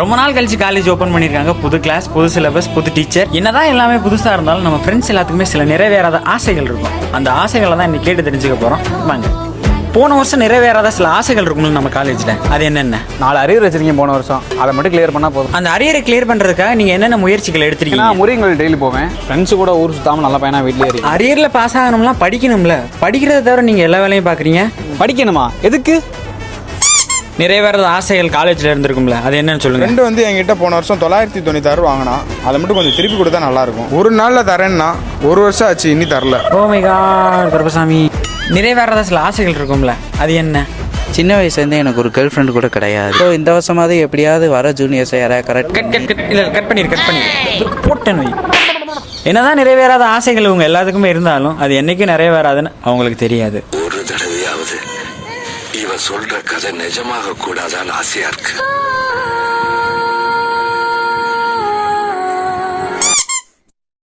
ரொம்ப நாள் கழிச்சு காலேஜ் ஓப்பன் பண்ணியிருக்காங்க. புது கிளாஸ், புது சிலபஸ், புது டீச்சர். என்னதான் எல்லாமே புதுசாக இருந்தாலும் நம்ம ஃப்ரெண்ட்ஸ் எல்லாத்துக்குமே சில நிறைவேறாத ஆசைகள் இருக்கும். அந்த ஆசைகளை தான் இன்னைக்கு கேட்டு தெரிஞ்சுக்க போகிறோம். வாங்க. போன வருஷம் நிறைவேறாத சில ஆசைகள் இருக்கும்ல நம்ம காலேஜில், அது என்னென்ன? 4 அரியர் வச்சிருக்கீங்க போன வருஷம், அதை மட்டும் கிளியர் பண்ணால் போதும். அந்த அரியரை கிளியர் பண்ணுறதுக்காக நீங்கள் என்னென்ன முயற்சிகள் எடுத்துருக்கீங்க? நான் முறியங்கள் டெய்லி போவேன், ஃப்ரெண்ட்ஸு கூட ஊர் சுத்தாமல் நல்ல பையனா வீட்லேயே இருக்கு. அரியரில் பாஸ் ஆகணும்லாம் படிக்கணும்ல, படிக்கிறத தவிர நீங்கள் எல்லா வேலையும் பார்க்குறீங்க. படிக்கணுமா? எதுக்கு? நிறைவேறாத ஆசைகள் காலேஜில் இருந்திருக்கும்ல, அது என்னன்னு சொல்லுங்கள். ஃப்ரெண்டு வந்து என்கிட்ட போன வருஷம் 996 வாங்கினா, அதை மட்டும் கொஞ்சம் திருப்பி கொடுத்தா நல்லாயிருக்கும். ஒரு நாளில் தரேன்னா 1 வருஷம் ஆச்சு, இன்னி தரல. Oh my god Karuppasamy. நிறைவேறாத சில ஆசைகள் இருக்கும்ல, அது என்ன? சின்ன வயசுலேருந்து எனக்கு ஒரு கேர்ள் ஃப்ரெண்டு கூட கிடையாது. ஸோ இந்த வருஷமாவது எப்படியாவது வர ஜூனியர்ஸை யாராவது கட் பண்ணி போட்டேன் வை. என்னதான் நிறைவேறாத ஆசைகள் இவங்க எல்லாத்துக்குமே இருந்தாலும் அது என்னைக்கும் நிறைவேறாதுன்னு அவங்களுக்கு தெரியாது. ஒரு தடவையாவது இவன் சொல்ற கதை நிஜமாக கூடாதான்னு ஆசையா இருக்கு.